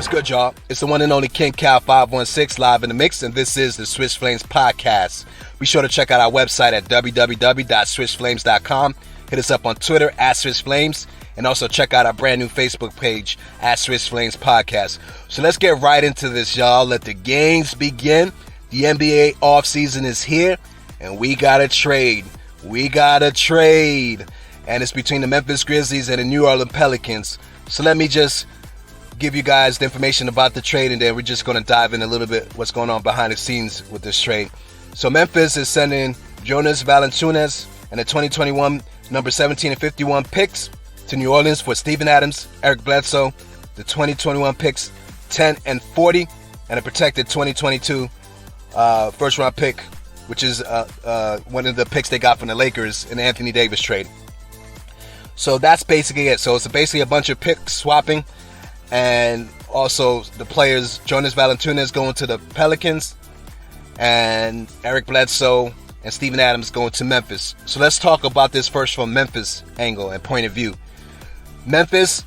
good, y'all? It's the one and only King Cal 516 live in the mix, and this is the Swish Flames podcast. Be sure to check out our website at www.swishflames.com. Hit us up on Twitter at Swish Flames, and also check out our brand new Facebook page at Swish Flames Podcast. So let's get right into this, y'all. Let the games begin. The NBA offseason is here, and we got a trade. And it's between the Memphis Grizzlies and the New Orleans Pelicans. So let me just give you guys the information about the trade, and then we're just going to dive in a little bit what's going on behind the scenes with this trade. So Memphis is sending Jonas Valanciunas and the 2021 number 17 and 51 picks to New Orleans for Steven Adams, Eric Bledsoe, the 2021 picks 10 and 40, and a protected 2022 first round pick, which is one of the picks they got from the Lakers in the Anthony Davis trade. So that's basically it. So it's basically a bunch of pick swapping. And also the players, Jonas Valanciunas going to the Pelicans, and Eric Bledsoe and Steven Adams going to Memphis. So let's talk about this first from Memphis angle and point of view. Memphis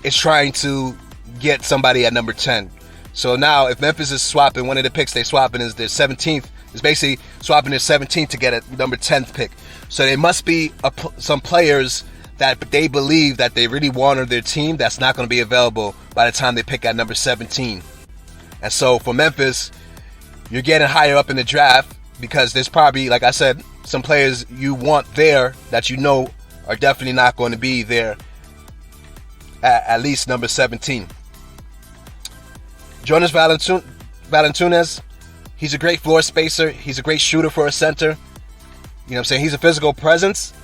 is trying to get somebody at number 10. So now if Memphis is swapping, one of the picks they swapping is their 17th, is basically swapping their 17th to get a number 10th pick. So there must be some players that they believe that they really want on their team that's not going to be available by the time they pick at number 17. And so for Memphis, you're getting higher up in the draft because there's probably, like I said, some players you want there that you know are definitely not going to be there at least number 17. Jonas Valanciunas, he's a great floor spacer. He's a great shooter for a center. You know what I'm saying? He's a physical presence,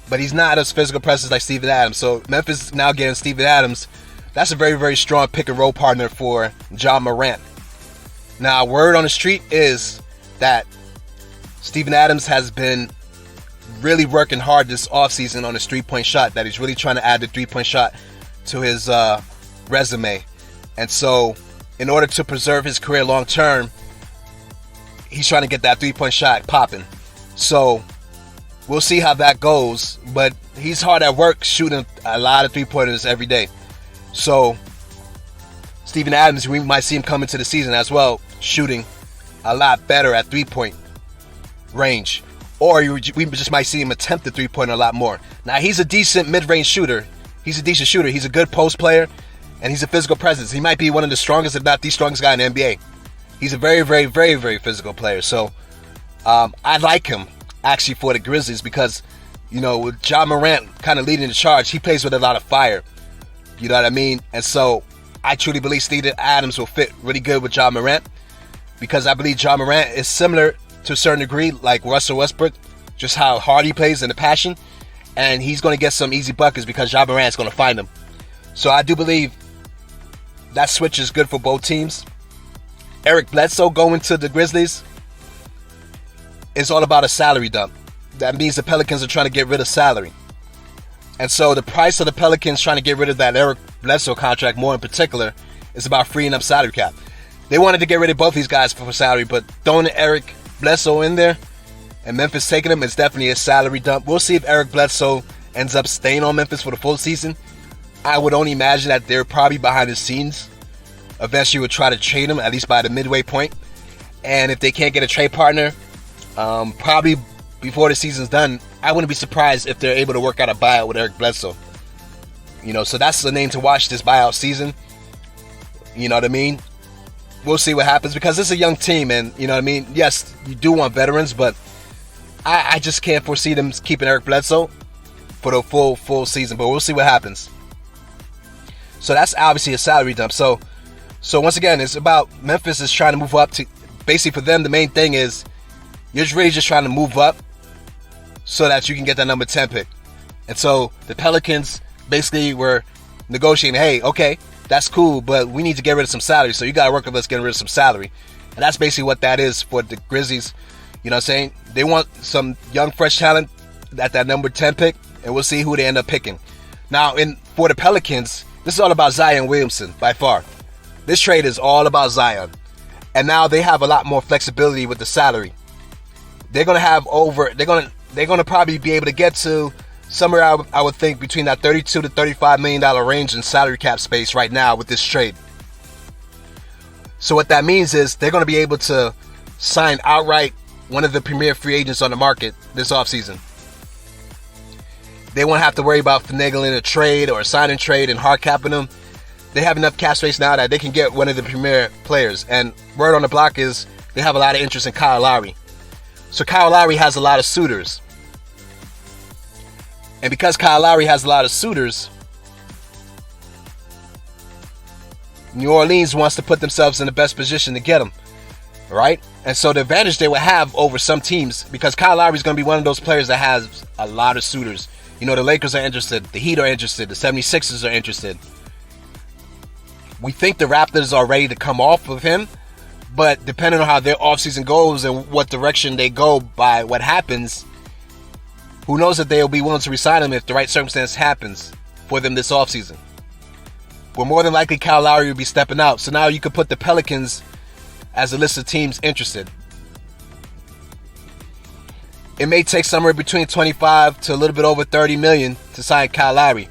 but he's not as physical presence like Steven Adams. So Memphis now getting Steven Adams. That's a very, very strong pick and roll partner for Ja Morant. Now, word on the street is that Steven Adams has been really working hard this offseason on his three-point shot, that he's really trying to add the three-point shot to his resume. And so in order to preserve his career long term, he's trying to get that three-point shot popping. So we'll see how that goes, but he's hard at work shooting a lot of three-pointers every day. So Steven Adams, we might see him come into the season as well, shooting a lot better at three-point range. Or we just might see him attempt the three-pointer a lot more. Now, he's a decent mid-range shooter. He's a decent shooter. He's a good post player, and he's a physical presence. He might be one of the strongest, if not the strongest guy in the NBA. He's a very, very, very, very physical player. So I like him actually for the Grizzlies because, you know, with Ja Morant kind of leading the charge, he plays with a lot of fire. You know what I mean? And so I truly believe Steven Adams will fit really good with Ja Morant because I believe Ja Morant is similar to a certain degree like Russell Westbrook, just how hard he plays and the passion. And he's going to get some easy buckets because Ja Morant is going to find them. So I do believe that switch is good for both teams. Eric Bledsoe going to the Grizzlies, it's all about a salary dump. That means the Pelicans are trying to get rid of salary. And so the price of the Pelicans trying to get rid of that Eric Bledsoe contract, more in particular, is about freeing up salary cap. They wanted to get rid of both these guys for salary, but throwing Eric Bledsoe in there and Memphis taking him is definitely a salary dump. We'll see if Eric Bledsoe ends up staying on Memphis for the full season. I would only imagine that they're probably behind the scenes eventually would try to trade him, at least by the midway point. And if they can't get a trade partner, probably before the season's done, I wouldn't be surprised if they're able to work out a buyout with Eric Bledsoe. You know, so that's the name to watch this buyout season. You know what I mean? We'll see what happens because it's a young team, and you know what I mean? Yes, you do want veterans, but I just can't foresee them keeping Eric Bledsoe for the full season, but we'll see what happens. So that's obviously a salary dump. So once again, it's about Memphis is trying to move up to, basically for them, the main thing is you're really just trying to move up so that you can get that number 10 pick. And so the Pelicans basically were negotiating, hey, okay, that's cool, but we need to get rid of some salary. So you got to work with us getting rid of some salary. And that's basically what that is for the Grizzlies. You know what I'm saying? They want some young, fresh talent at that number 10 pick, and we'll see who they end up picking. Now, for the Pelicans, this is all about Zion Williamson, by far. This trade is all about Zion. And now they have a lot more flexibility with the salary. They're going to have they're going to probably be able to get to somewhere I would think between that $32 to $35 million range in salary cap space right now with this trade. So what that means is they're going to be able to sign outright one of the premier free agents on the market this offseason. They won't have to worry about finagling a trade or a signing trade and hard capping them. They have enough cap space now that they can get one of the premier players. And word on the block is they have a lot of interest in Kyle Lowry. So Kyle Lowry has a lot of suitors. And because Kyle Lowry has a lot of suitors, New Orleans wants to put themselves in the best position to get him. Right? And so the advantage they will have over some teams, because Kyle Lowry is going to be one of those players that has a lot of suitors. You know, the Lakers are interested, the Heat are interested, the 76ers are interested. We think the Raptors are ready to come off of him, but depending on how their offseason goes and what direction they go by what happens, who knows if they'll be willing to resign him if the right circumstance happens for them this offseason. But more than likely, Kyle Lowry will be stepping out. So now you could put the Pelicans as a list of teams interested. It may take somewhere between 25 to a little bit over 30 million to sign Kyle Lowry.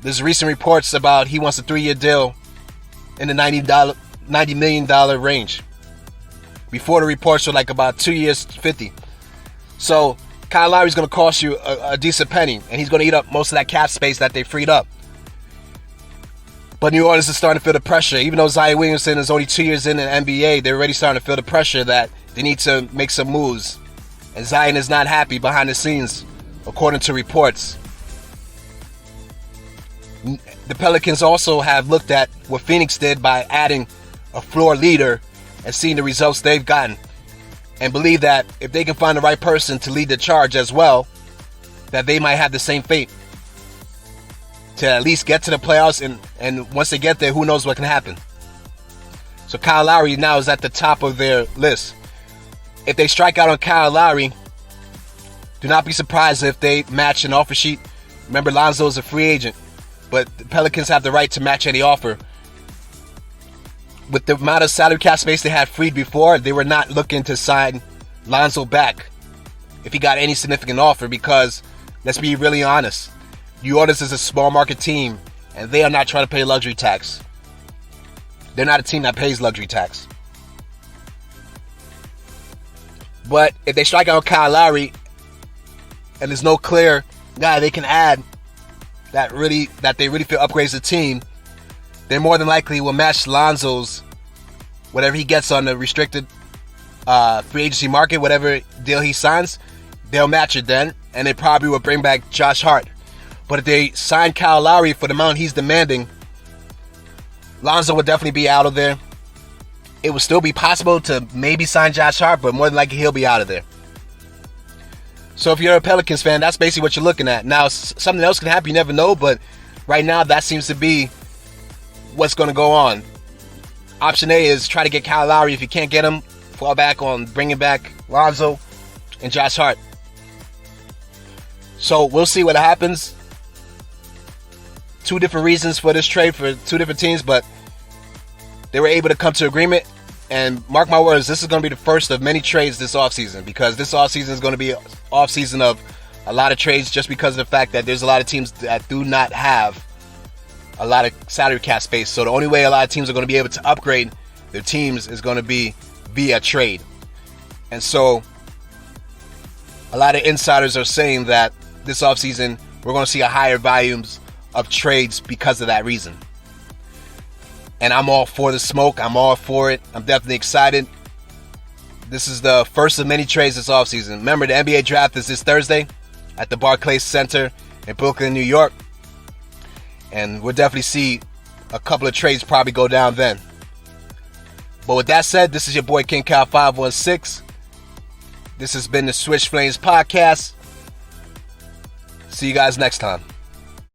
There's recent reports about he wants a 3-year deal in the $90 million range. Before the reports were like about 2 years, 50. So Kyle Lowry's going to cost you a decent penny, and he's going to eat up most of that cap space that they freed up. But New Orleans is starting to feel the pressure. Even though Zion Williamson is only 2 years in the NBA, they're already starting to feel the pressure that they need to make some moves. And Zion is not happy behind the scenes, according to reports. The Pelicans also have looked at what Phoenix did by adding a floor leader and seeing the results they've gotten, and believe that if they can find the right person to lead the charge as well, that they might have the same fate to at least get to the playoffs, and once they get there, who knows what can happen. So Kyle Lowry now is at the top of their list. If they strike out on Kyle Lowry, do not be surprised if they match an offer sheet. Remember, Lonzo is a free agent, but the Pelicans have the right to match any offer. With the amount of salary cap space they had freed before, they were not looking to sign Lonzo back if he got any significant offer, because let's be really honest, New Orleans is a small market team, and they are not trying to pay luxury tax. They're not a team that pays luxury tax. But if they strike out Kyle Lowry, and there's no clear guy they can add that they really feel upgrades the team, they more than likely will match Lonzo's whatever he gets on the restricted free agency market, whatever deal he signs, they'll match it then, and they probably will bring back Josh Hart. But if they sign Kyle Lowry for the amount he's demanding, Lonzo would definitely be out of there. It would still be possible to maybe sign Josh Hart, but more than likely he'll be out of there. So if you're a Pelicans fan, that's basically what you're looking at. Now, something else can happen, you never know, but right now that seems to be what's going to go on. Option A is try to get Kyle Lowry. If you can't get him, fall back on bringing back Lonzo and Josh Hart. So we'll see what happens. Two different reasons for this trade for two different teams, but they were able to come to agreement. And mark my words, this is going to be the first of many trades this offseason, because this offseason is going to be an offseason of a lot of trades, just because of the fact that there's a lot of teams that do not have a lot of salary cap space. So the only way a lot of teams are going to be able to upgrade their teams is going to be via trade. And so a lot of insiders are saying that this offseason we're going to see a higher volumes of trades because of that reason. And I'm all for the smoke. I'm all for it. I'm definitely excited. This is the first of many trades this offseason. Remember, the NBA draft is this Thursday at the Barclays Center in Brooklyn, New York. And we'll definitely see a couple of trades probably go down then. But with that said, this is your boy King Cow 516. This has been the Swish Flames podcast. See you guys next time.